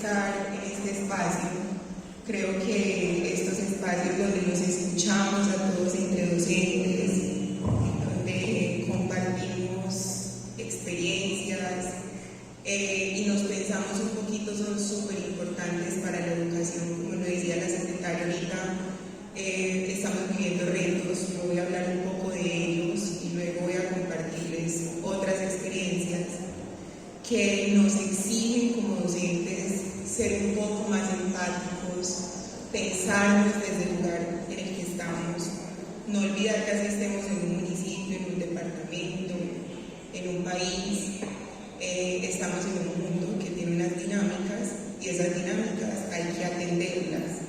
estar en este espacio. Creo que estos espacios donde nos escuchamos a todos entre docentes, donde compartimos experiencias y nos pensamos un poquito, son súper importantes para la educación. Como lo decía la secretaria ahorita, estamos viviendo retos. Yo voy a hablar un poco de ellos y luego voy a compartirles otras experiencias que nos exigen como docentes ser un poco más empáticos, pensarnos desde el lugar en el que estamos, no olvidar que así estemos en un municipio, en un departamento, en un país, estamos en un mundo que tiene unas dinámicas y esas dinámicas hay que atenderlas.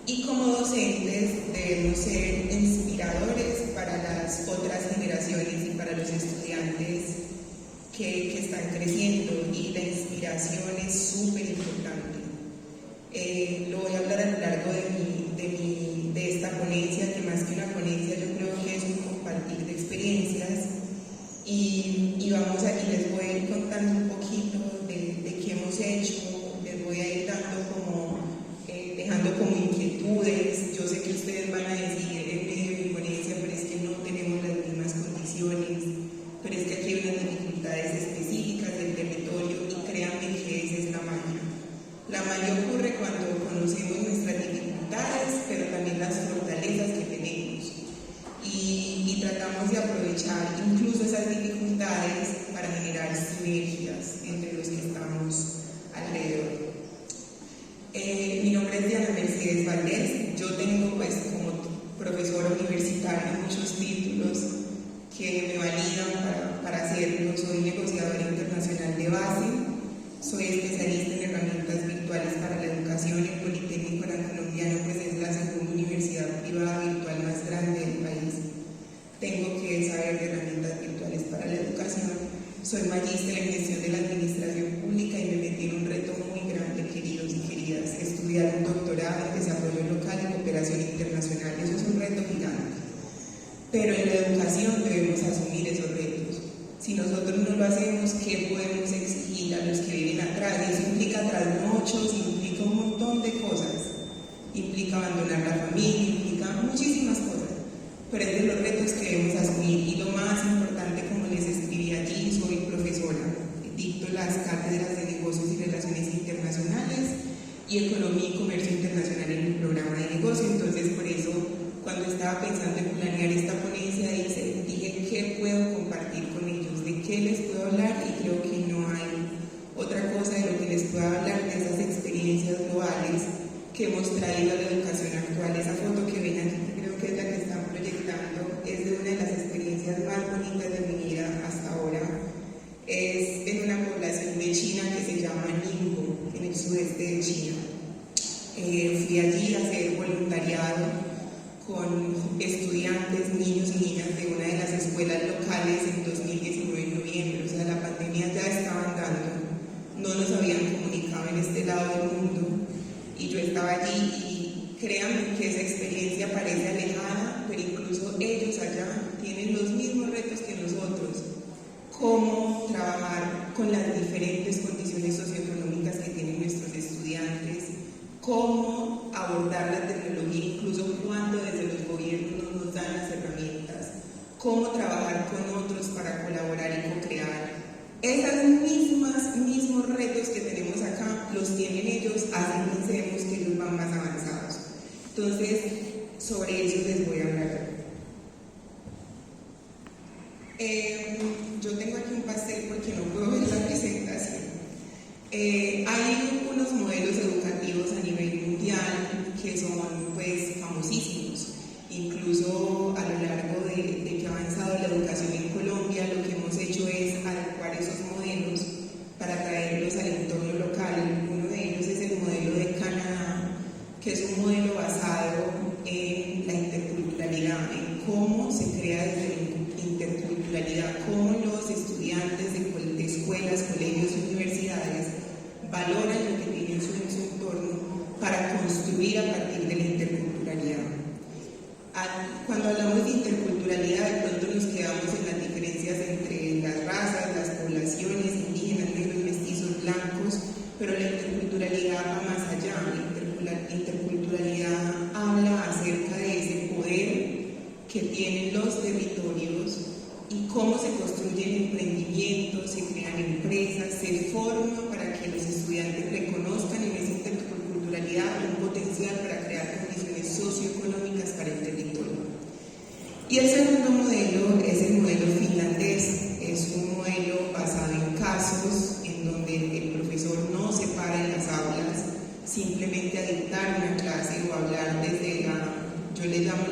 Y como docentes debemos ser inspiradores para las otras generaciones y para los estudiantes que están creciendo, y la inspiración es súper importante. Lo voy a hablar a lo largo de esta ponencia, que más que una ponencia yo creo que es un compartir de experiencias, y les voy a ir contando un poquito de qué hemos hecho, les voy a ir dejando como inquietudes. Yo sé que ustedes van a decir en medio de mi ponencia, pero es que no tenemos las mismas condiciones, pero es que aquí hay unas dificultades específicas del territorio, y créanme que esa es la magia. La magia ocurre cuando conocemos nuestras dificultades, pero también las fortalezas que tenemos, y tratamos de aprovechar incluso esas dificultades para generar sinergias entre los que estamos alrededor. Mi nombre es Diana Mercedes Valdés. Yo tengo pues como profesora universitaria muchos títulos que me validan para hacerlo. Soy negociadora internacional de base, soy especialista en herramientas virtuales para la educación. El Politécnico Colombiano pues es la segunda universidad privada virtual más grande del país. Tengo que saber de herramientas virtuales para la educación. Soy magíster en gestión de la administración pública y me metí en un reto muy grande, queridos y queridas, estudiar un doctorado en desarrollo local y cooperación internacional. Eso es un reto gigante. Pero en la educación debemos asumir esos retos. Si nosotros no lo hacemos, ¿qué podemos exigir a los que viven atrás? Y eso implica trasnochos, implica un montón de cosas. Implica abandonar la familia, implica muchísimas cosas. Pero es de los retos que debemos asumir. Y lo más importante, como les escribí allí, soy profesora. Dicto las cátedras de negocios y relaciones internacionales y economía y comercio internacional en el programa de negocio. Entonces, por eso, cuando estaba pensando en planear esta ponencia, dije qué puedo compartir con ellos, de qué les puedo hablar, y creo que no hay otra cosa de lo que les pueda hablar de esas experiencias globales que hemos traído a la educación actual. Esa foto que ven aquí, creo que es la que están proyectando, es de una de las experiencias más bonitas de mi vida hasta ahora. Es en una población de China que se llama Ningbo, en el sudeste de China. Fui allí a hacer voluntariado con estudiantes, niños y niñas de una de las escuelas locales en 2019 en noviembre. O sea, la pandemia ya estaba andando, no nos habían comunicado en este lado del mundo, y yo estaba allí, y créanme que esa experiencia parece alejada, pero incluso ellos allá tienen los mismos retos que nosotros. Cómo trabajar con las diferentes condiciones socioeconómicas que tienen nuestros estudiantes, cómo abordar la tecnología, incluso cuando desde los gobiernos nos dan las herramientas, cómo trabajar con otros para colaborar y co-crear. Esos mismos retos que tenemos acá los tienen ellos, así pensemos que ellos van más avanzados. Entonces, sobre eso les voy a hablar. Yo tengo aquí un pastel porque no puedo ver la presentación. Hay unos modelos educativos a nivel mundial que son pues famosísimos. Incluso a lo largo de que ha avanzado la educación en Colombia, lo que hemos hecho es adecuar esos modelos para traerlos al entorno local. Uno de ellos es el modelo de Canadá, que es un modelo basado en la interculturalidad, en cómo se crea desde la interculturalidad, cómo los estudiantes de escuelas, colegios y universidades valoran lo que tienen en su entorno para construir a partir de la interculturalidad. Cuando hablamos de interculturalidad, de pronto nos quedamos en las diferencias entre las razas, las poblaciones indígenas, negros, mestizos, blancos, simplemente a dictar una clase o hablar desde yo le llamo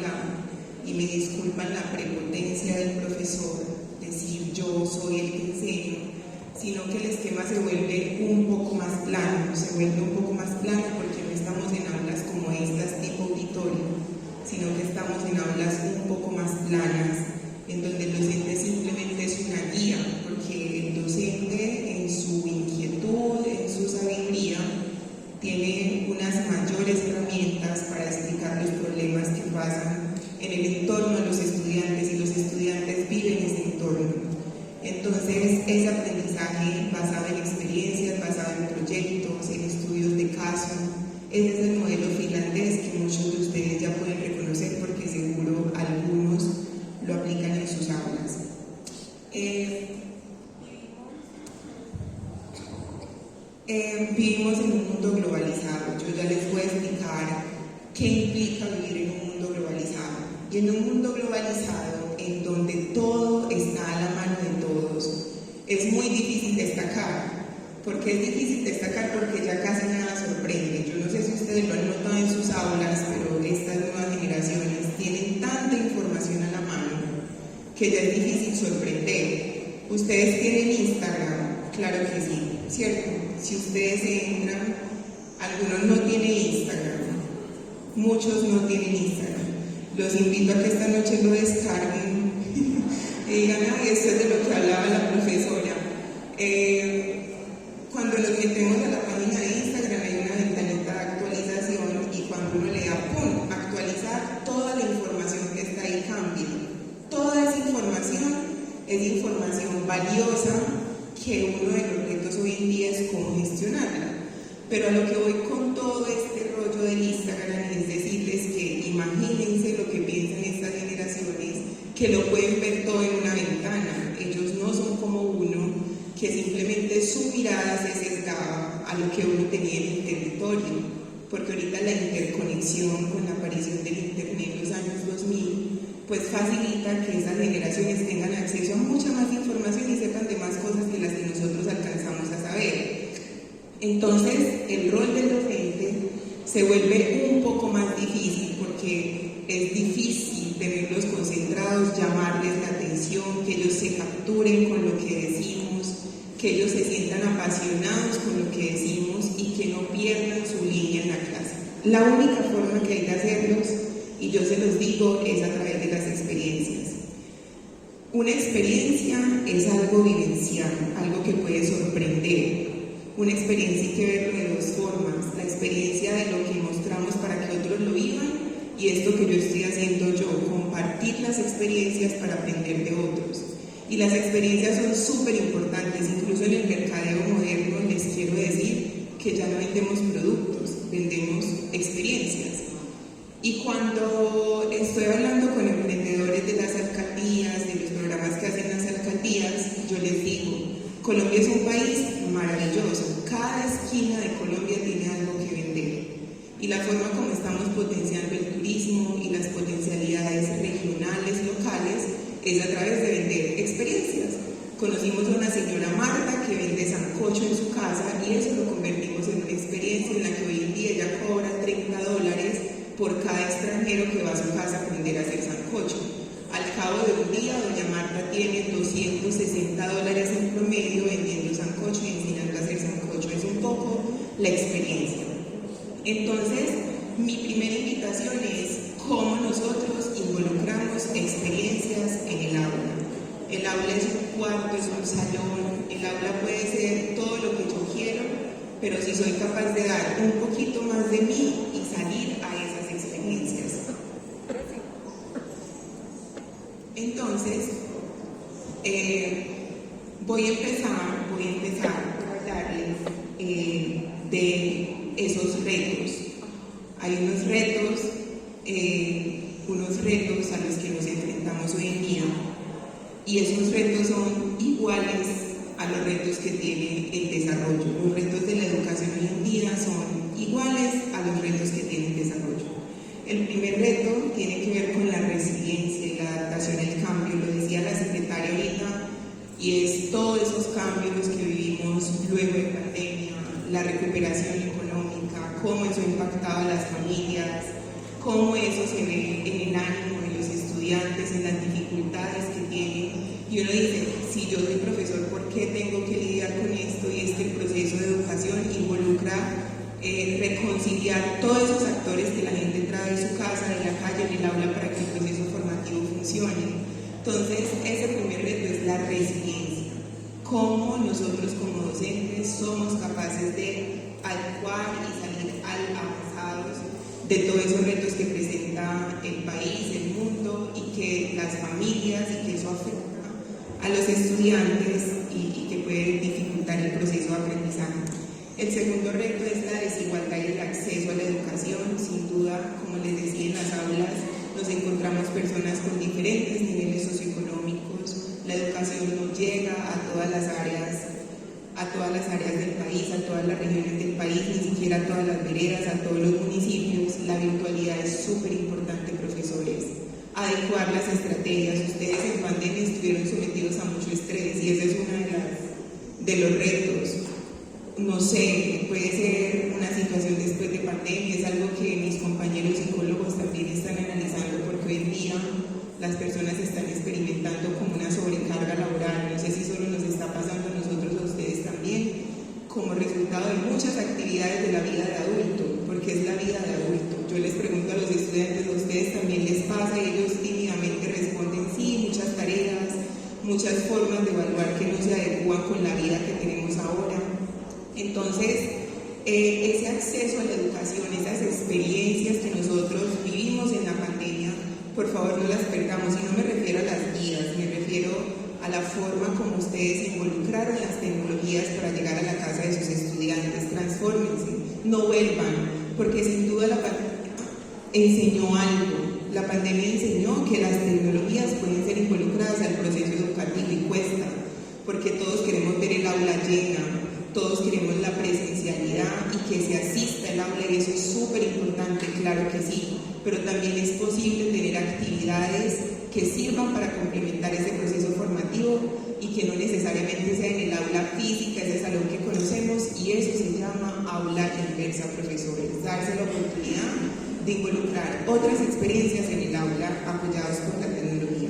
y me disculpan, la prepotencia del profesor, decir yo soy el que enseño, sino que el esquema se vuelve un poco más plano, porque no estamos en aulas como estas tipo auditorio, sino que estamos en aulas un poco más planas, en donde el docente simplemente es una guía, porque el docente en su inquietud, en su sabiduría, tiene unas mayores herramientas para explicar los problemas que pasan en el entorno de los estudiantes, y los estudiantes viven ese entorno. Entonces, ese aprendizaje basado en experiencias, basado en proyectos, en estudios de caso, ese es el modelo finlandés que muchos de ustedes ya pueden reconocer porque seguro algunos lo aplican en sus aulas. Vivimos en un mundo globalizado. Yo ya les voy a explicar qué implica vivir en un mundo globalizado. Y en un mundo globalizado en donde todo está a la mano de todos, es muy difícil destacar. ¿Por qué es difícil destacar? Porque ya casi nada sorprende. Yo no sé si ustedes lo han notado en sus aulas, pero estas nuevas generaciones tienen tanta información a la mano que ya es difícil sorprender. ¿Ustedes tienen Instagram? Claro que sí, ¿cierto? Si ustedes entran, algunos no tienen Instagram, muchos no tienen Instagram. Los invito a que esta noche lo descarguen y digan, ay, esto es de lo que hablaba la profesora. Cuando nos metemos a la página de Instagram hay una ventanita de actualización y cuando uno le da ¡pum! Actualizar, toda la información que está ahí cambia. Toda esa información es información valiosa que uno de los retos hoy en día es cómo gestionarla. Pero a lo que voy con todo este rollo del Instagram es decirles que imagínense lo que piensan estas generaciones, que lo pueden ver todo en una ventana. Ellos no son como uno, que simplemente su mirada se sesgaba a lo que uno tenía en el territorio, porque ahorita la interconexión con la aparición del Internet en los años 2000 pues facilita que esas generaciones tengan acceso a mucha más información y sepan de más cosas que las que nosotros alcanzamos a saber. Entonces, el rol del docente se vuelve un poco más difícil porque es difícil tenerlos concentrados, llamarles la atención, que ellos se capturen con lo que decimos, que ellos se sientan apasionados con lo que decimos y que no pierdan su línea en la clase. La única forma que hay de hacerlos, y yo se los digo, es a través de las experiencias. Una experiencia es algo vivencial, algo que puede sorprender. Una experiencia hay que verlo de dos formas: la experiencia de lo que mostramos para que otros lo vivan, y esto que yo estoy haciendo yo, compartir las experiencias para aprender de otros. Y las experiencias son súper importantes, incluso en el mercadeo moderno les quiero decir que ya no vendemos productos, vendemos experiencias. Y cuando estoy hablando con emprendedores de las alcaldías, de los programas que hacen las alcaldías, yo les digo, Colombia es un país maravilloso, cada esquina de Colombia tiene algo que vender. Y la forma como estamos potenciando el turismo y las potencialidades regionales, locales, es a través de vender experiencias. Conocimos a una señora Marta que vende sancocho en su casa y eso lo convertimos en una experiencia en la que hoy en día ella cobra $30 por cada extranjero que va a su casa a aprender a hacer sancocho. Al cabo de un día, doña Marta tiene $260 en promedio vendiendo sancocho y enseñando a hacer sancocho. Es un poco la experiencia. Entonces, mi primera invitación es cómo nosotros involucramos experiencias en el aula. El aula es un cuarto, es un salón, el aula puede ser todo lo que yo quiero, pero si soy capaz de dar un poquito más de mí y salir a esas experiencias. Entonces, voy a empezar por hablarles de esos retos. Hay unos retos a los que nos enfrentamos hoy en día, y esos retos son iguales a los retos que tiene el desarrollo. Los retos de la educación hoy en día son iguales a los retos que tiene el desarrollo. El primer reto tiene que ver con la resiliencia y la adaptación al cambio, lo decía la secretaria ahorita, y es todos esos cambios que vivimos luego de pandemia, la recuperación económica, cómo eso ha impactado a las familias, cómo eso se ve en el ánimo de los estudiantes, en las dificultades que tienen. Y uno dice, si yo soy profesor, ¿por qué tengo que lidiar con esto? Y es que el proceso de educación involucra reconciliar todos esos actores que la gente trae de su casa, de la calle, en el aula, para que el proceso formativo funcione. Entonces, ese primer reto es la resiliencia. Cómo nosotros como docentes somos capaces de adecuar y salir avanzados de todos esos retos que presenta el país, el mundo, y que las familias, y que eso afecta a los estudiantes y que puede dificultar el proceso de aprendizaje. El segundo reto es la desigualdad y el acceso a la educación. Sin duda, como les decía, en las aulas nos encontramos personas con diferentes niveles socioeconómicos. La educación no llega a todas las áreas del país, a todas las regiones del país, ni siquiera a todas las veredas, a todos los municipios. La virtualidad es súper importante, profesores. Adecuar las estrategias. Ustedes en pandemia estuvieron sometidos a mucho estrés y ese es uno de los retos. No sé, puede ser una situación después de pandemia, es algo que mis compañeros psicólogos también están analizando, porque hoy en día las personas están experimentando como una sobrecarga laboral. No sé si solo nos está pasando a nosotros, a ustedes también, como resultado de muchas actividades de la vida de adulto, porque es la vida de adulto. Yo les pregunto a los estudiantes, ¿a ustedes también les pasa? Y ellos tímidamente responden sí, muchas tareas, muchas formas de evaluar que no se adecúan con la vida que tenemos ahora. Entonces, ese acceso a la educación, esas experiencias que nosotros vivimos en la pandemia, por favor no las perdamos. Y no me refiero a las guías, me refiero a la forma como ustedes involucraron las tecnologías para llegar a la casa de sus estudiantes. Transfórmense, no vuelvan, porque sin duda la pandemia enseñó algo. La pandemia enseñó que las tecnologías pueden ser involucradas al proceso educativo y cuesta, porque todos queremos ver el aula llena, todos queremos la presencialidad y que se asista al aula, y eso es súper importante, claro que sí, pero también es posible tener actividades que sirvan para complementar ese proceso formativo y que no necesariamente sea en el aula física, ese salón que conocemos, y eso se llama aula inversa, profesores, darse la oportunidad de involucrar otras experiencias en el aula apoyados por la tecnología.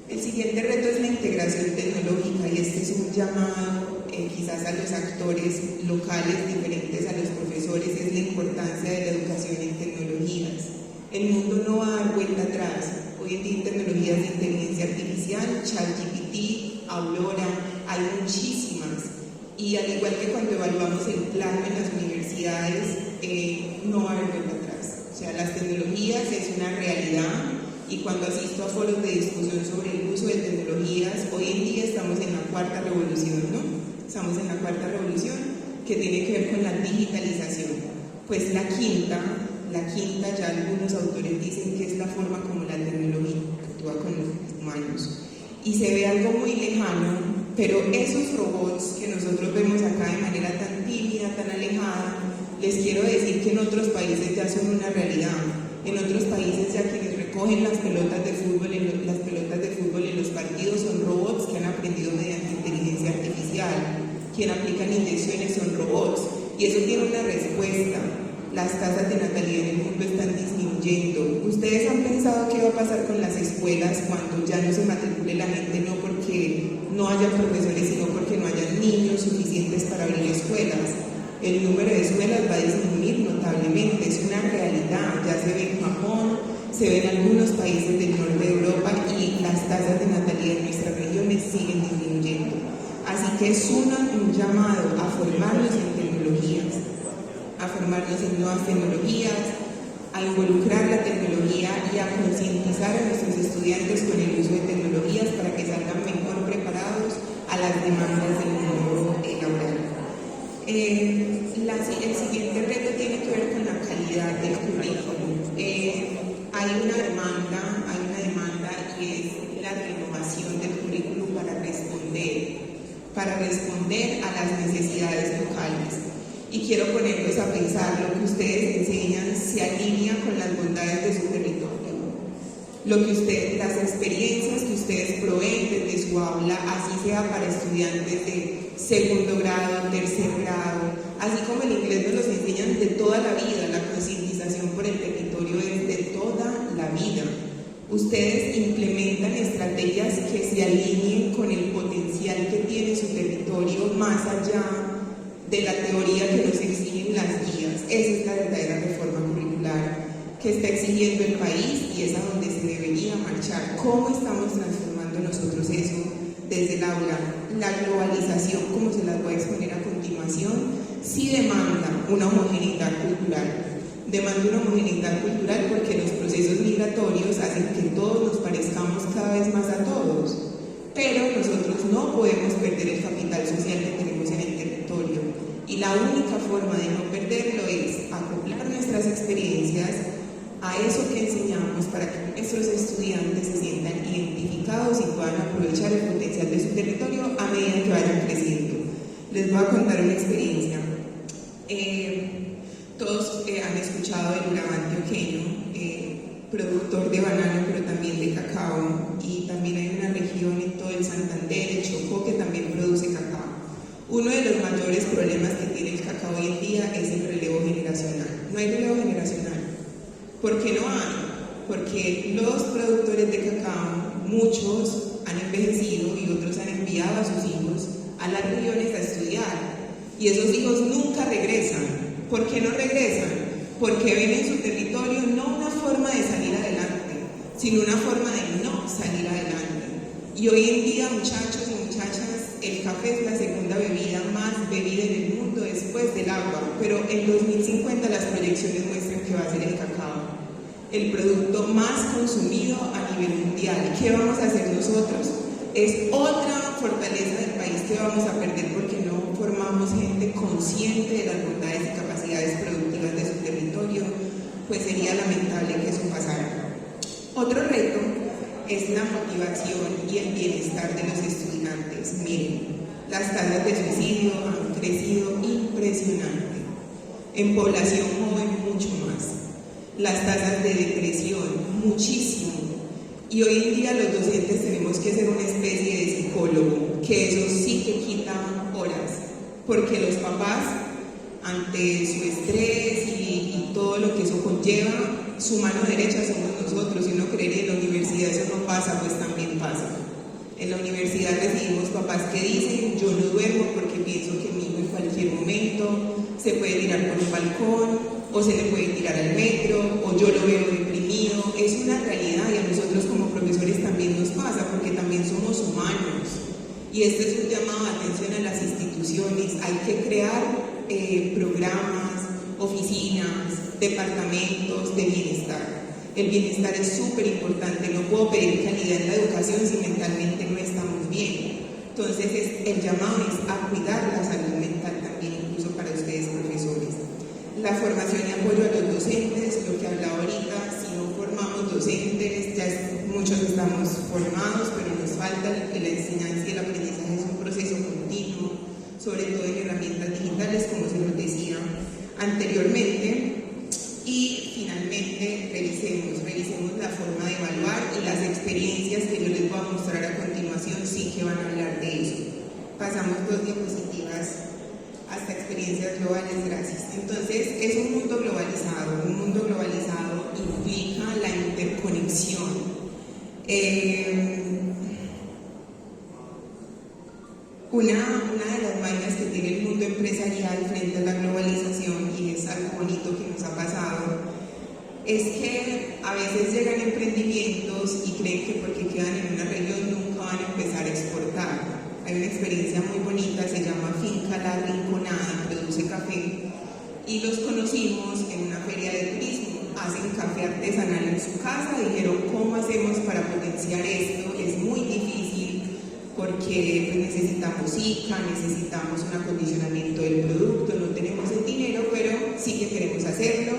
El siguiente reto es la integración tecnológica, y este es un llamado quizás a los actores locales diferentes a los profesores. Es la importancia de la educación en tecnologías. El mundo no va a dar vuelta atrás. Hoy en día en tecnologías de inteligencia artificial, ChatGPT, Aurora, hay muchísimas. Y al igual que cuando evaluamos el plano en las universidades, no va a haber vuelta atrás. O sea, las tecnologías es una realidad. Y cuando asisto a foros de discusión sobre el uso de tecnologías, hoy en día estamos en la cuarta revolución, ¿no? Estamos en la cuarta revolución, que tiene que ver con la digitalización. Pues la quinta ya algunos autores dicen que es la forma como la tecnología actúa con los humanos. Y se ve algo muy lejano, pero esos robots que nosotros vemos acá de manera tan tímida, tan alejada, les quiero decir que en otros países ya son una realidad. En otros países ya quienes recogen las pelotas de fútbol en los partidos son robots que han aprendido mediante inteligencia artificial. Quien aplican inyecciones son robots, y eso tiene una respuesta. Las tasas de natalidad en el mundo están disminuyendo. ¿Ustedes han pensado qué va a pasar con las escuelas cuando ya no se matricule la gente, no porque no haya profesores, sino porque no haya niños suficientes para abrir escuelas? El número de escuelas va a disminuir notablemente, es una realidad. Ya se ve en Japón, se ve en algunos países del norte de Europa, y las tasas de natalidad en nuestras regiones siguen disminuyendo. Así que es un llamado a formarnos en tecnologías, a formarnos en nuevas tecnologías, a involucrar la tecnología y a concientizar a nuestros estudiantes con el uso de tecnologías para que salgan mejor preparados a las demandas del mundo laboral. El siguiente reto tiene que ver con la calidad del currículum. Hay una demanda y es la renovación del currículum para responder a las necesidades locales. Y quiero ponerlos a pensar, lo que ustedes enseñan se alinea con las bondades de su territorio. Las experiencias que ustedes proveen desde su aula, así sea para estudiantes de segundo grado, tercer grado, Así como el inglés nos los enseñan de toda la vida, la concientización por el territorio es de toda la vida. Ustedes implementan estrategias que se alineen con el potencial que tiene su territorio más allá de la teoría que nos exigen las guías. Esa es la verdadera reforma curricular que está exigiendo el país y es a donde se debería marchar. ¿Cómo estamos transformando nosotros eso desde el aula? La globalización, como se las voy a exponer a continuación, sí demanda una homogeneidad cultural. Demanda una homogeneidad cultural porque los procesos migratorios hacen que todos nos parezcamos cada vez más a todos. Pero nosotros no podemos perder el capital social que tenemos en el territorio. Y la única forma de no perderlo es acoplar nuestras experiencias a eso que enseñamos para que nuestros estudiantes se sientan identificados y puedan aprovechar el potencial de su territorio a medida que vayan creciendo. Les voy a contar una experiencia. Todos han escuchado del Urabá antioqueño, productor de banano, pero también de cacao, y también hay una región en todo el Santander, el Chocó, que también produce cacao. Uno de los mayores problemas que tiene el cacao hoy en día es el relevo generacional. No hay relevo generacional. ¿Por qué no hay? Porque los productores de cacao, muchos han envejecido y otros han enviado a sus hijos a las regiones a estudiar, y esos hijos nunca regresan. ¿Por qué no regresan? Porque ven en su territorio no una forma de salir adelante, sino una forma de no salir adelante. Y hoy en día, muchachos y muchachas, el café es la segunda bebida más bebida en el mundo después del agua, pero en 2050 las proyecciones muestran que va a ser el cacao, el producto más consumido a nivel mundial. ¿Qué vamos a hacer nosotros? Es otra fortaleza del país que vamos a perder porque no formamos gente consciente de las bondades y capacidades productivas de su territorio, pues sería lamentable que eso pasara. Otro reto es la motivación y el bienestar de los estudiantes. Miren, las tasas de suicidio han crecido impresionante. En población joven mucho más. Las tasas de depresión muchísimo. Y hoy en día los docentes tenemos que ser una especie de psicólogo, que eso sí que quita horas, porque los papás, ante su estrés y todo lo que eso conlleva, su mano derecha somos nosotros. Si uno cree que en la universidad eso no pasa, pues también pasa. En la universidad recibimos papás que dicen: yo no duermo porque pienso que mi hijo en cualquier momento se puede tirar por un balcón, o se le puede tirar al metro, o yo lo veo deprimido. Es una realidad y a nosotros como profesores también nos pasa, porque también somos humanos. Y este es un llamado de atención a las instituciones. Hay que crear programas, oficinas, departamentos de bienestar. El bienestar es súper importante. No puedo pedir calidad en la educación si mentalmente no estamos bien. Entonces el llamado es a cuidar la salud mental también, incluso para ustedes profesores. La formación y apoyo a los docentes, lo que hablaba ahorita. Si no formamos docentes, ya muchos estamos formados, pero nos falta que la enseñanza y el aprendizaje es un proceso continuo, sobre todo en herramientas digitales, como se nos decía anteriormente. Y finalmente, revisemos la forma de evaluar y las experiencias que yo les voy a mostrar a continuación, sí que van a hablar de eso. Pasamos 2 diapositivas hasta experiencias globales, gracias. Entonces, es un mundo globalizado. Un mundo globalizado implica la interconexión. Una de las vainas que tiene el mundo empresarial frente a la globalización, y es algo bonito que nos ha pasado, es que a veces llegan emprendimientos y creen que porque quedan en una región nunca van a empezar a exportar. Hay una experiencia muy bonita, se llama Finca La Rinconada, produce café, y los conocimos en una feria de turismo. Hacen café artesanal en su casa, dijeron: ¿cómo hacemos para potenciar esto? Es muy difícil porque pues, necesitamos ICA, necesitamos un acondicionamiento del producto, no tenemos el dinero, pero sí que queremos hacerlo,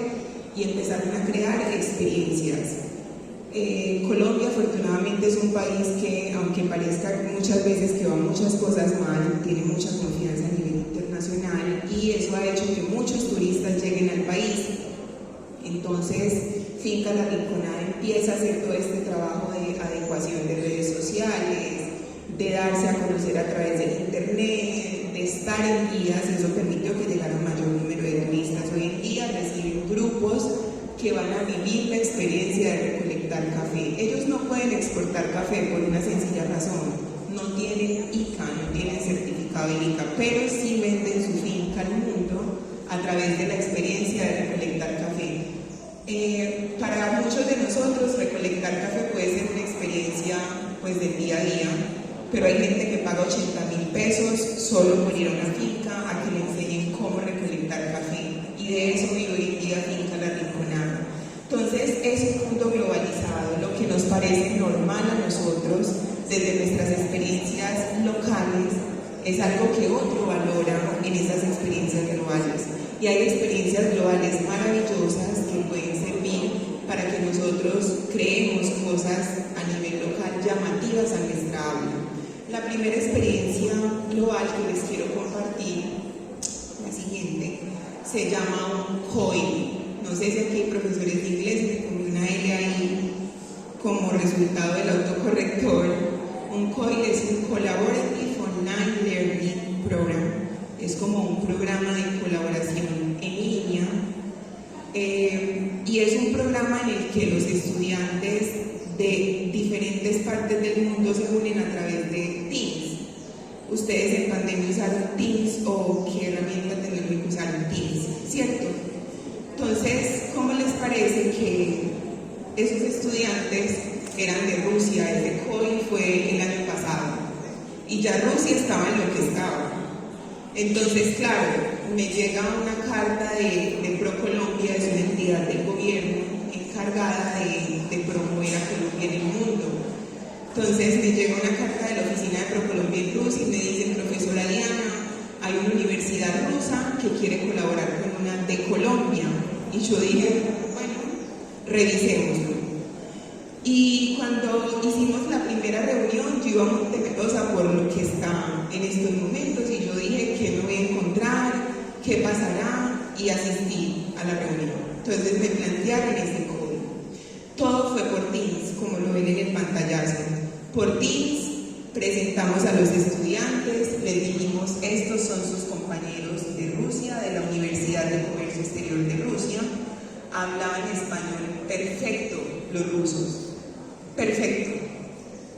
y empezaron a crear experiencias. Colombia afortunadamente es un país que, aunque parezca muchas veces que van muchas cosas mal, tiene mucha confianza a nivel internacional, y eso ha hecho que muchos turistas lleguen al país. Entonces, Finca La Rinconada empieza a hacer todo este trabajo de adecuación de redes sociales, de darse a conocer a través del internet, de estar en guías, y eso permitió que llegara un mayor número de turistas. Hoy en día reciben grupos que van a vivir la experiencia de recolectar café. Ellos no pueden exportar café por una sencilla razón: no tienen ICA, no tienen certificado de ICA, pero sí venden su finca al mundo a través de la experiencia de recolectar café. Para muchos de nosotros recolectar café puede ser una experiencia pues del día a día, pero hay gente que paga 80.000 pesos solo por ir a una finca a que le enseñen cómo recolectar café, y de eso vive hoy en día Finca La Rinconada. Entonces es un mundo globalizado. Lo que nos parece normal a nosotros desde nuestras experiencias locales es algo que otro valora en esas experiencias globales, y hay experiencias globales maravillosas que pueden servir para que nosotros creemos cosas a nivel local llamativas a nuestra aula. La primera experiencia global que les quiero compartir, la siguiente, se llama un COIL. No sé si aquí hay profesores de inglés, me pongo una L ahí como resultado del autocorrector. Un COIL es un Collaborative Online Learning Program. Es como un programa de colaboración en línea, y es un programa en el que los estudiantes de diferentes partes del mundo se unen a través de Teams. Ustedes en pandemia usaron Teams, o qué herramienta tecnológica usaron Teams, ¿cierto? Entonces, ¿cómo les parece que esos estudiantes eran de Rusia? Ese COIL fue el año pasado y ya Rusia estaba en lo que estaba. Entonces, claro, me llega una carta de ProColombia, es una entidad del gobierno encargada de promover a Colombia en el mundo. Entonces me llega una carta de la oficina de ProColombia en Rusia y me dicen: profesora Diana, hay una universidad rusa que quiere colaborar con una de Colombia. Y yo dije, bueno, revisémoslo. Y cuando hicimos la primera reunión, yo iba muy temerosa por lo que está en estos momentos, y yo dije: ¿qué me voy a encontrar? ¿Qué pasará? Y asistí a la reunión. Entonces me plantearon ese código. Todo fue por Teams, como lo ven en el pantallazo. Por Teams presentamos a los estudiantes, les dijimos: estos son sus compañeros de Rusia, de la Universidad de Comercio Exterior de Rusia. Hablaban español perfecto los rusos, perfecto.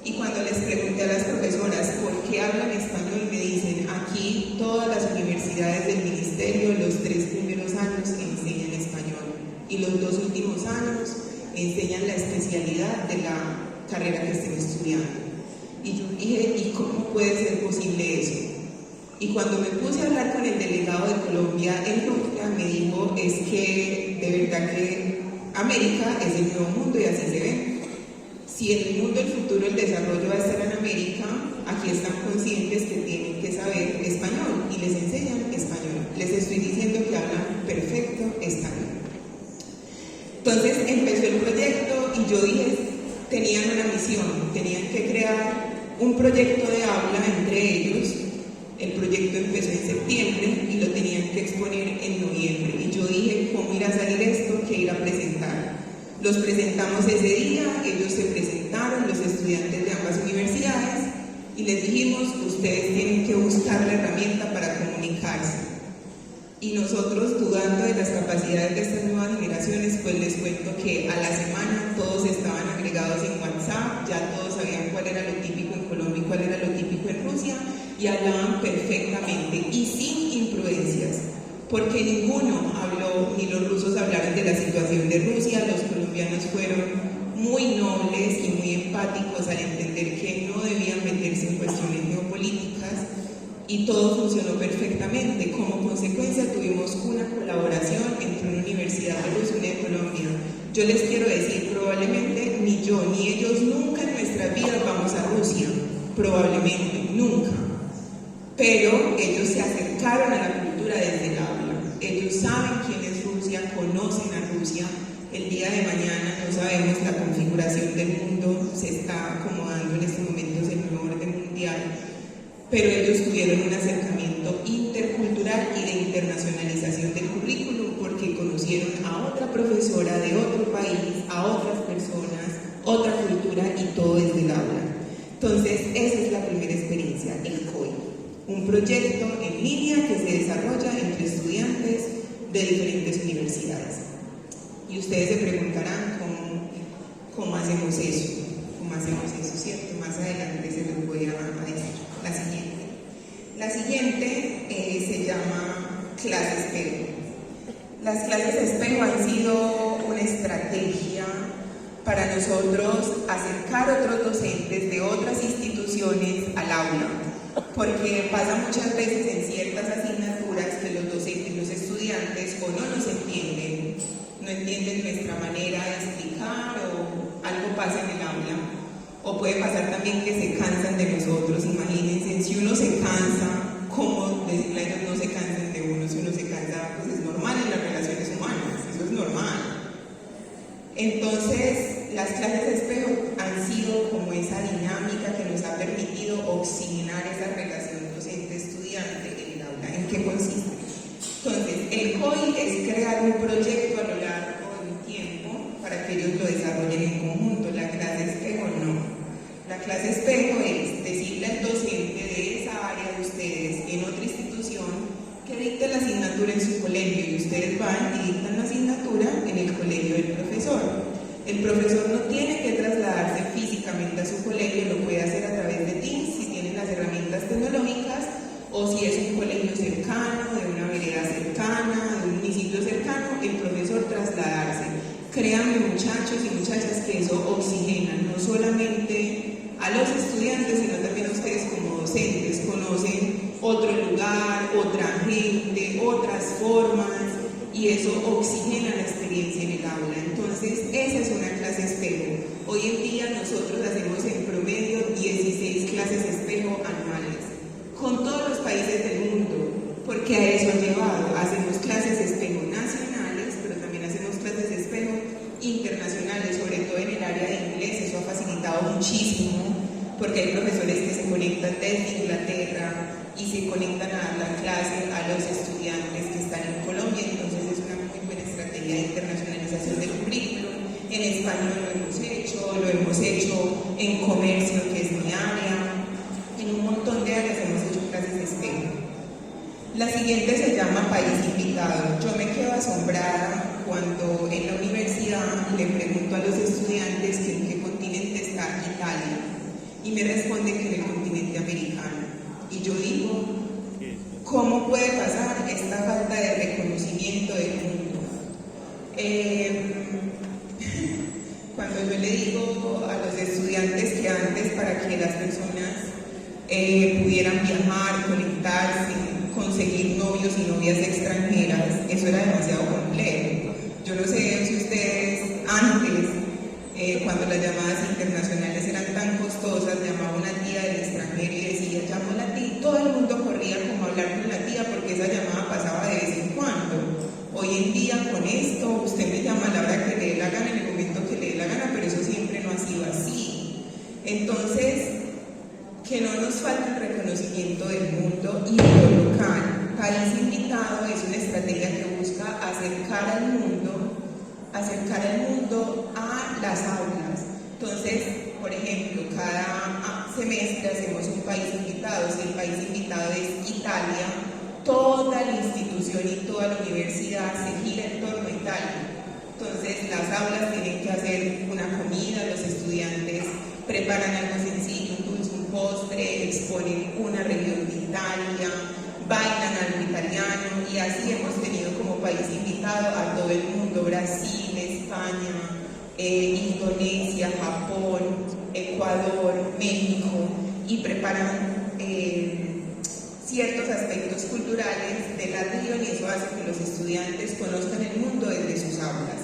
Y cuando les pregunté a las profesoras por qué hablan español, me dicen: aquí todas las universidades del ministerio los 3 primeros años enseñan español y los 2 últimos años enseñan la especialidad de la carrera que estén estudiando. Y yo dije: ¿y cómo puede ser posible eso? Y cuando me puse a hablar con el delegado de Colombia en Rusia, me dijo: es que de verdad que América es el nuevo mundo y así se ve. Si en el mundo del futuro el desarrollo va a estar en América, aquí están conscientes que tienen que saber español y les enseñan español. Les estoy diciendo que hablan perfecto español. Entonces empezó el proyecto y yo dije, tenían una misión, tenían que crear un proyecto de habla entre ellos. El proyecto empezó en septiembre y lo tenían que exponer en noviembre. Y yo dije, ¿cómo irá a salir esto? ¿Qué ir a presentar? Los presentamos ese día, ellos se presentaron, los estudiantes de ambas universidades, y les dijimos: ustedes tienen que buscar la herramienta para comunicarse. Y nosotros, dudando de las capacidades de estas nuevas generaciones, pues les cuento que a la semana todos estaban agregados en WhatsApp, ya todos sabían cuál era lo típico en Colombia y cuál era lo típico en Rusia, y hablaban perfectamente y sin imprudencias, porque ninguno habló, ni los rusos hablaron de la situación de Rusia. Los colombianos fueron muy nobles y muy empáticos al entender que no debían meterse en cuestiones geopolíticas, y todo funcionó perfectamente. Como consecuencia tuvimos una colaboración entre una universidad de Rusia y una de Colombia. Yo les quiero decir, probablemente ni yo ni ellos nunca en nuestras vidas vamos a Rusia, probablemente, nunca. Pero ellos se acercaron a la cultura desde el aula. Ellos saben quién es Rusia, conocen a Rusia. El día de mañana no sabemos la configuración del mundo, se está acomodando en estos momentos el nuevo orden mundial, pero ellos tuvieron un acercamiento intercultural y de internacionalización del currículum, porque conocieron a otra profesora de otro país, a otras personas, otra cultura, y todo desde el aula. Entonces, esa es la primera experiencia, el COI. un proyecto en línea que se desarrolla entre estudiantes de diferentes universidades. Y ustedes se preguntarán cómo hacemos eso, ¿cierto? Más adelante se los voy a decir. La siguiente se llama clase espejo. Las clases espejo han sido una estrategia para nosotros acercar a otros docentes de otras instituciones al aula, porque pasa muchas veces en ciertas asignaturas que los docentes y los estudiantes o no nos entienden, no entienden nuestra manera de explicar o algo pasa en el aula, o puede pasar también que se cansan de nosotros. Imagínense, si uno se cansa, ¿cómo decirle a ellos no se cansen de uno? Si uno se cansa, pues es normal en las relaciones humanas, eso es normal. Entonces, las clases espejo han sido como esa dinámica que nos ha permitido oxigenar esa relación docente-estudiante en el aula. ¿En qué consiste? Entonces, el COI es crear un proyecto a lo largo del tiempo para que ellos lo desarrollen en conjunto. La clase espejo no. La clase espejo es decirle al docente de esa área de ustedes en otra institución que dicte la asignatura en su colegio y ustedes van y dictan la asignatura en el colegio del profesor. El profesor no tiene que trasladarse físicamente a su colegio, lo puede hacer a través de Teams si tienen las herramientas tecnológicas, o si es un colegio cercano, de una vereda cercana, de un municipio cercano, el profesor trasladarse. Créanme, muchachos y muchachas, que eso oxigena no solamente a los estudiantes, sino también a ustedes como docentes. Conocen otro lugar, otra gente, otras formas, y eso oxigena la experiencia en el aula. Entonces, esa es una clase espejo. Hoy en día nosotros hacemos en promedio 16 clases espejo anuales, con todos los países del mundo, porque a eso han llevado. Hacemos clases espejo nacionales, pero también hacemos clases espejo internacionales, sobre todo en el área de inglés. Eso ha facilitado muchísimo, porque hay profesores que se conectan desde Inglaterra y se conectan a dar la clase a los estudiantes que están en Colombia. Entonces es una muy buena estrategia de internacionalización del currículum. En español lo hemos hecho en comercio, que es mi área, en un montón de áreas hemos hecho clases espejo. La siguiente se llama país invitado. Yo me quedo asombrada cuando en la universidad le pregunto a los estudiantes que en qué continente está Italia, y me responden que en el continente americano. Y yo digo, ¿cómo puede pasar esta falta de reconocimiento del mundo? Cuando yo le digo a los estudiantes que antes, para que las personas pudieran viajar, conectarse, conseguir novios y novias extranjeras, eso era demasiado complejo. Yo no sé si ustedes antes, cuando las llamadas internacionales eran tan costosas, llamaba a una tía del extranjero y decía, llamo a la tía, y todo el mundo corría como a hablar con la tía porque esa llamada pasaba de vez en cuando. Hoy en día con esto, usted me llama a la hora que le dé la gana, en el momento que le dé la gana, pero eso siempre no ha sido así. Entonces, que no nos falte el reconocimiento del mundo y de lo local. País invitado es una estrategia que busca acercar al mundo a las aulas. Entonces, por ejemplo, cada semestre hacemos un país invitado. Si el país invitado es Italia, toda la institución y toda la universidad se gira en torno a Italia. Entonces, las aulas tienen que hacer una comida, los estudiantes preparan algo sencillo, un dulce, un postre, exponen una región de Italia, bailan algo italiano, y así hemos tenido como país invitado a todo el mundo: Brasil, España, Indonesia, Japón, Ecuador, México, y preparan ciertos aspectos culturales de la región, y eso hace que los estudiantes conozcan el mundo desde sus aulas.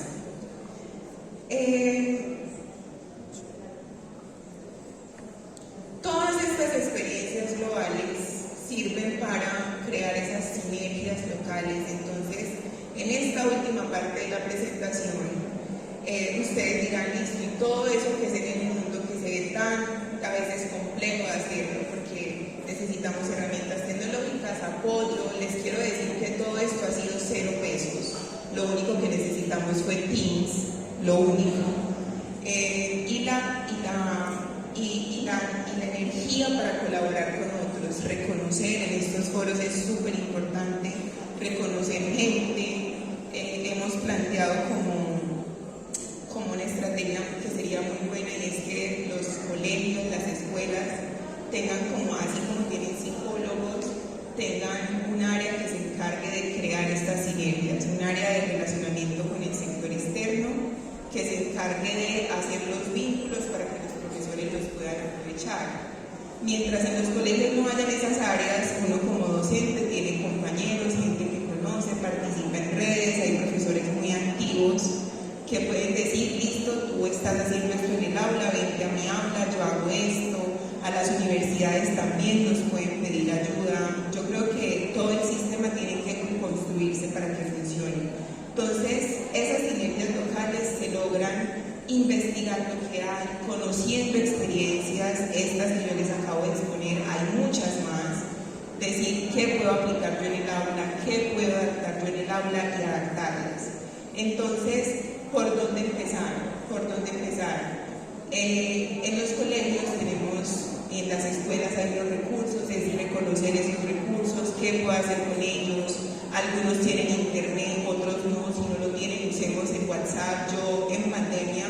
Todas estas experiencias globales sirven para crear esas sinergias locales. Entonces, en esta última parte de la presentación, ustedes dirán, listo, y todo eso que se ve en el mundo, que se ve tan a veces complejo de hacerlo, porque necesitamos herramientas tecnológicas, apoyo. Les quiero decir que todo esto ha sido 0 pesos. Lo único que necesitamos fue Teams, lo único. Y la energía para colaborar con otros. foros, reconocer en estos foros es súper importante, reconocer gente. Hemos planteado como una estrategia que sería muy buena, y es que los colegios, las escuelas tengan, como así como tienen psicólogos, tengan un área que se encargue de crear estas sinergias, un área de relacionamiento con el sector externo, que se encargue de hacer los vínculos para que los profesores los puedan aprovechar. Mientras en los colegios no hayan esas áreas, uno como docente tiene compañeros, gente que conoce, participa en redes, hay profesores muy activos que pueden decir, listo, tú estás haciendo esto en el aula, vente a mi aula, yo hago esto. A las universidades también nos pueden pedir ayuda. Yo creo que todo el sistema tiene que construirse para que funcione. Entonces, esas sinergias locales se logran investigando lo que hay, conociendo experiencias, estas que yo les acabo de exponer, hay muchas más. Decir qué puedo aplicar yo en el aula, qué puedo adaptar yo en el aula y adaptarlas. Entonces, ¿por dónde empezar? ¿Por dónde empezar? En los colegios tenemos, en las escuelas hay los recursos, es reconocer esos recursos, qué puedo hacer con ellos. Algunos tienen internet, otros no, si no lo tienen usemos el WhatsApp. Yo en pandemia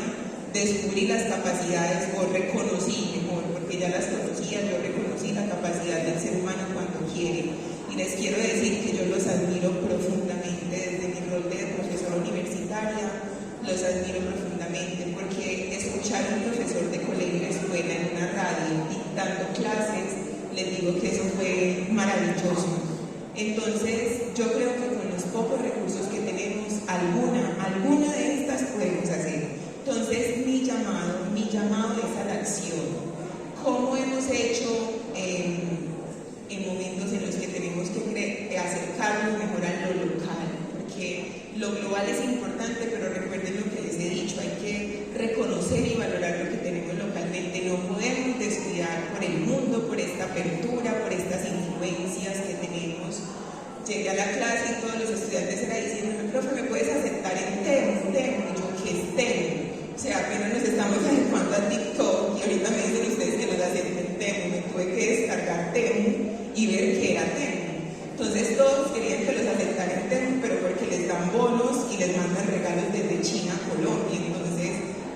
descubrí las capacidades, o reconocí mejor, porque ya las conocía, yo reconocí la capacidad del ser humano cuando quiere. Y les quiero decir que yo los admiro profundamente desde mi rol de profesora universitaria, los admiro profundamente, porque escuchar a un profesor de colegio de escuela en una radio dictando clases, les digo que eso fue maravilloso. Entonces, yo creo que con los pocos recursos que tenemos, alguna de estas podemos hacer. Entonces, mi llamado es a la acción. ¿Cómo hemos hecho en momentos en los que tenemos que acercarnos mejor a lo local? Porque lo global es importante, pero recuerden lo que les he dicho, hay que reconocer y valorar lo que tenemos localmente. No podemos descuidar por el mundo, por esta apertura, por estas influencias que tenemos. Llegué a la clase y todos los estudiantes eran diciendo, profe, ¿me puedes aceptar en Temu? Y yo, ¿qué es Temu? O sea, apenas nos estamos adecuando a TikTok y ahorita me dicen ustedes que los acepten en Temu. Me tuve que descargar Temu y ver qué era Temu. Entonces todos querían que los aceptaran en Temu, pero porque les dan bonos y les mandan regalos desde China a Colombia. Entonces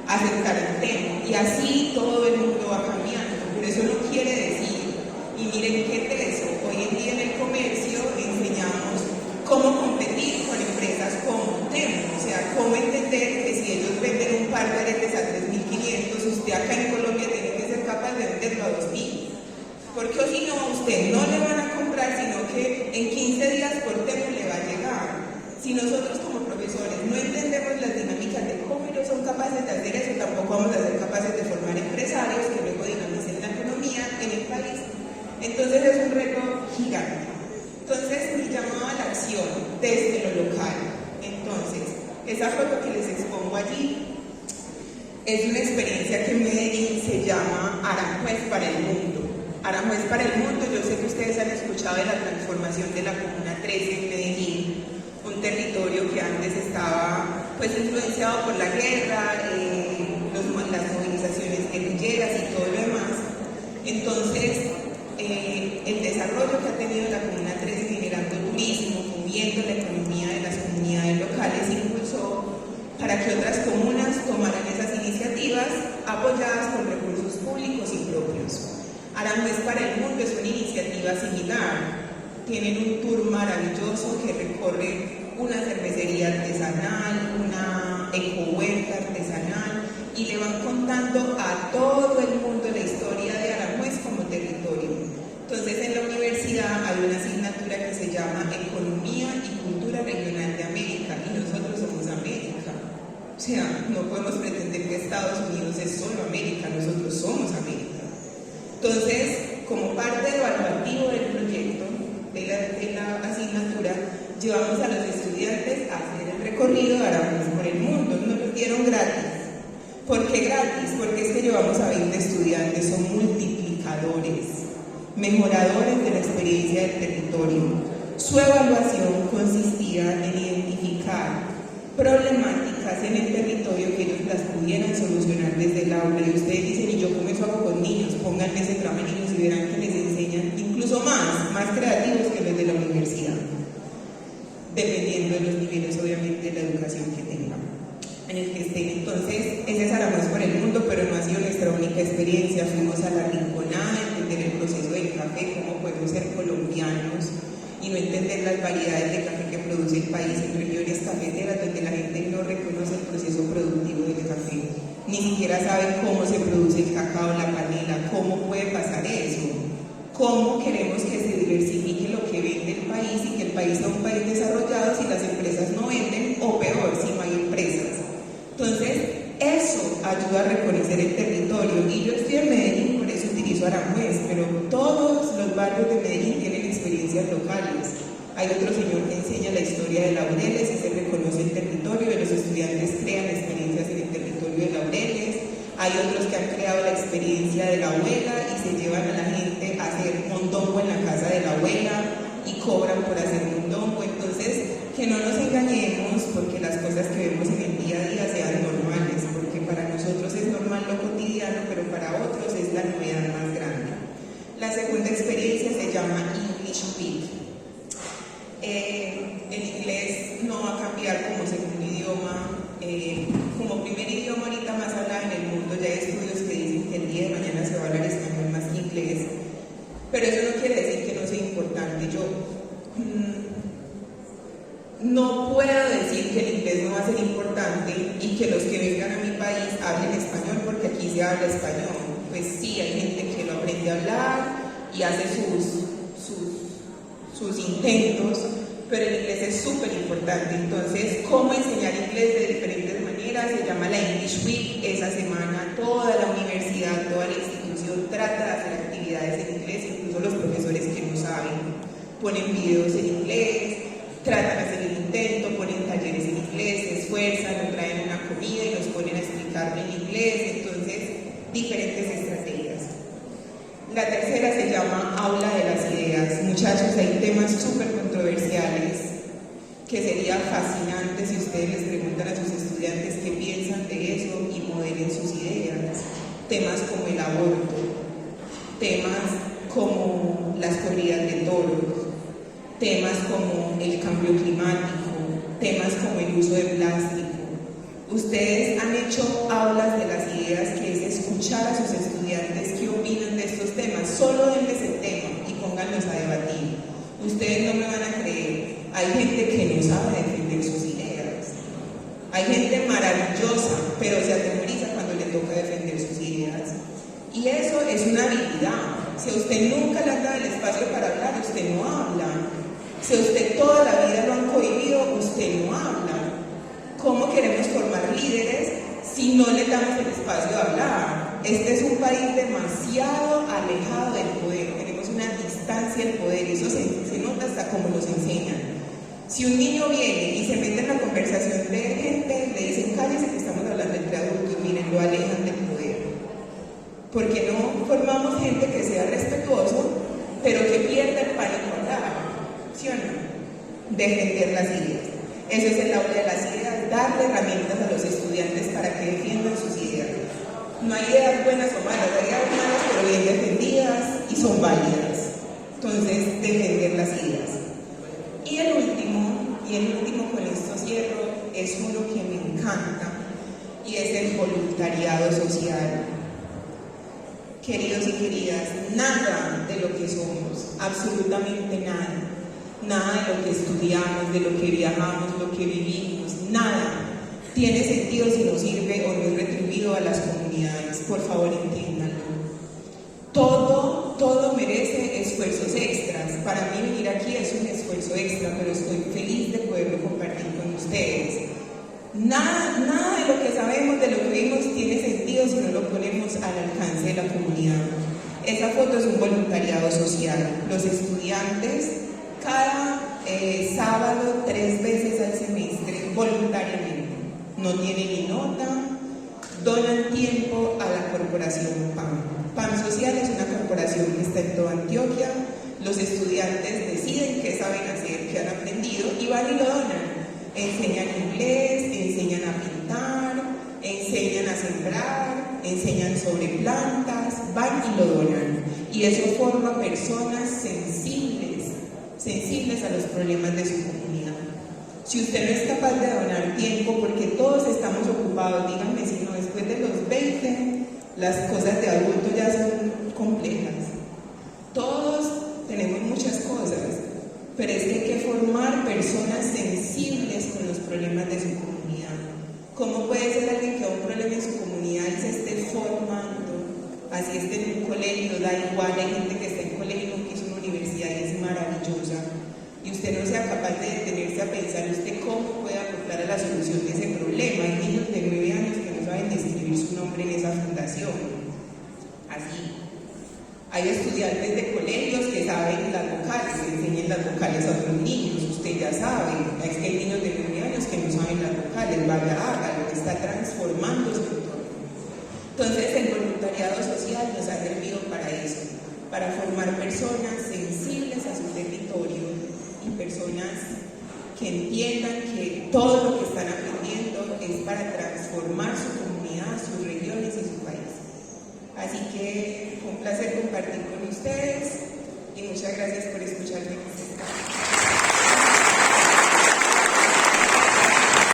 aceptaron Temu. Y así todo el mundo va cambiando. Pero eso no quiere decir, y miren qué teso, hoy en día en el comercio enseñamos cómo competir con empresas como Temu. O sea, cómo entender que si ellos venden un par de aretes a 3.500, usted acá en Colombia tiene que ser capaz de venderlo a 2.000. Porque o si no, a usted no le van a comprar, sino que en 15 días por Temu le va a llegar. Si nosotros como profesores no entendemos las dinámicas de cómo ellos son capaces de hacer eso, tampoco vamos a ser capaces de formar empresarios que luego dinamicen la economía en el país. Entonces es un reto gigante. Entonces mi llamado a la acción desde lo local. Entonces, esa foto que les expongo allí es una experiencia que en Medellín se llama Aranjuez para el Mundo. Aranjuez para el Mundo, yo sé que ustedes han escuchado de la transformación de la Comuna 13 en Medellín, un territorio que antes estaba pues influenciado por la guerra, las movilizaciones guerrilleras y todo lo demás. Entonces, el desarrollo que ha tenido la Comuna 13 generando turismo, moviendo la economía de las comunidades locales, impulsó para que otras comunas tomaran esas iniciativas apoyadas con recursos públicos y propios. Aranjuez para el Mundo es una iniciativa similar. Tienen un tour maravilloso que recorre una cervecería artesanal, una ecohuerta artesanal, y le van contando a todo el mundo la historia de Aranjuez como territorio. Entonces en la universidad hay una asignatura que se llama Economía y Cultura Regional de América, y nosotros somos América. O sea, no podemos pretender que Estados Unidos es solo América, nosotros somos América. Entonces, como parte evaluativo del proyecto, de la asignatura, llevamos a los estudiantes a hacer el recorrido de Aranjuez por el mundo. Nos lo dieron gratis. ¿Por qué gratis? Porque es que llevamos a 20 estudiantes, son multiplicadores, mejoradores de la experiencia del territorio. Su evaluación consistía en identificar problemáticas en el territorio que ellos las pudieran solucionar desde el aula. Y ustedes dicen, ¿y yo cómo eso hago con niños? Pónganme ese trabajo a niños y verán que les enseñan incluso incluso más creativos que los de la universidad, dependiendo de los niveles, obviamente, de la educación que tengan, en el que estén. Entonces, ese es Aranjuez por el mundo, pero no ha sido nuestra única experiencia. Fuimos a La Rinconada a entender el proceso del café, cómo podemos ser colombianos y no entender las variedades de café que produce el país en regiones cafeteras donde la gente no reconoce el proceso productivo del café, ni siquiera sabe cómo se produce el cacao, la panela, cómo puede pasar eso, cómo queremos que se diversifique lo que vende el país y que el país sea un país desarrollado si las empresas no venden, o peor, si no hay empresas. Entonces, eso ayuda a reconocer el territorio. Y yo estoy en Medellín, por eso utilizo Aranjuez, pero todos los barrios de Medellín tienen experiencias locales. Hay otro señor que enseña la historia de Laureles y se reconoce el territorio, y los estudiantes crean experiencias en el territorio de Laureles. Hay otros que han creado la experiencia de la abuela y se llevan a la gente a hacer mondongo en la casa de la abuela y cobran por hacer mondongo. Entonces, que no nos engañemos porque las cosas que vemos en el día a día sean normales, porque para nosotros es normal lo cotidiano, pero para otros es la novedad más grande. La segunda experiencia se llama English Week. El inglés no va a cambiar como segundo idioma, como primer idioma ahorita más hablado en el mundo. Ya hay estudios que dicen que el día de mañana se va a hablar español más que inglés, pero eso no quiere decir que no sea importante. Yo no puedo decir que el inglés no va a ser importante y que los que vengan a mi país hablen español porque aquí se habla español. Pues sí, hay gente que lo aprende a hablar y hace sus intentos, pero el inglés es súper importante. Entonces, ¿cómo enseñar inglés de diferentes maneras? Se llama la English Week. Esa semana toda la universidad, toda la institución trata de hacer actividades en inglés, incluso los profesores que no saben ponen videos en inglés, tratan de hacer el intento, ponen talleres en inglés, se esfuerzan, nos traen una comida y nos ponen a explicarlo en inglés. Entonces, diferentes estrategias. La tercera se llama Aula de las Ideas. Muchachos, hay temas súper controversiales que sería fascinante si ustedes les preguntan a sus estudiantes qué piensan de eso y modelen sus ideas. Temas como el aborto, temas como las corridas de toros, temas como el cambio climático, temas como el uso de plástico. Ustedes han hecho aulas de las ideas, que es escuchar a sus estudiantes qué opinan de estos temas. Solo denles el tema y pónganlos a debatir. Ustedes no me van a creer, hay gente que no sabe defender sus ideas. Hay gente maravillosa, pero se atemoriza cuando le toca defender sus ideas. Y eso es una habilidad. Si a usted nunca le han dado el espacio para hablar, usted no habla. Si a usted toda la vida lo han cohibido, usted no habla. ¿Cómo queremos formar líderes si no le damos el espacio de hablar? Este es un país demasiado alejado del poder, tenemos una distancia del poder, y eso se nota hasta cómo nos enseñan. Si un niño viene y se mete en la conversación de gente, le dicen cállese que estamos hablando entre adultos, miren, lo alejan del poder. Porque no formamos gente que sea respetuoso, pero que pierda el pánico a hablar, ¿sí o no? Defender las ideas. Eso es el aula de las ideas, darle herramientas a los estudiantes para que defiendan sus ideas. No hay ideas buenas o malas, hay ideas malas pero bien defendidas y son válidas. Entonces, defender las ideas. Y el último con esto cierro, es uno que me encanta y es el voluntariado social. Queridos y queridas, nada de lo que somos, absolutamente nada. Nada de lo que estudiamos, de lo que viajamos, lo que vivimos, nada tiene sentido si no sirve o no es retribuido a las comunidades. Por favor, entiéndanlo. Todo merece esfuerzos extras. Para mí venir aquí es un esfuerzo extra, pero estoy feliz de poderlo compartir con ustedes. Nada de lo que sabemos, de lo que vimos, tiene sentido si no lo ponemos al alcance de la comunidad. Esa foto es un voluntariado social. Los estudiantes cada sábado 3 veces al semestre, voluntariamente, no tienen ni nota, donan tiempo a la corporación PAM. PAM Social es una corporación que está en toda Antioquia. Los estudiantes deciden qué saben hacer, qué han aprendido y van y lo donan. Enseñan inglés, enseñan a pintar, enseñan a sembrar, enseñan sobre plantas, van y lo donan. y eso forma personas sensibles a los problemas de su comunidad. Si usted no es capaz de donar tiempo, porque todos estamos ocupados, díganme si no, después de los 20, las cosas de adulto ya son complejas. Todos tenemos muchas cosas, pero es que hay que formar personas sensibles con los problemas de su comunidad. ¿Cómo puede ser alguien que a un problema en su comunidad se esté formando? Así esté en un colegio, da igual, hay gente que está en colegio, que es una universidad y es maravillosa, y usted no sea capaz de detenerse a pensar usted cómo puede aportar a la solución de ese problema. Hay niños de 9 años que no saben escribir su nombre en esa fundación. Así. Hay estudiantes de colegios que saben las vocales, que enseñan las vocales a otros niños, usted ya sabe. Es que hay niños de 9 años que no saben las vocales, vaya, hágalo, que está transformando su entorno. Entonces, el voluntariado social nos ha servido para eso, para formar personas sensibles a su territorio y personas que entiendan que todo lo que están aprendiendo es para transformar su comunidad, sus regiones y su país. Así que fue un placer compartir con ustedes y muchas gracias por escucharme.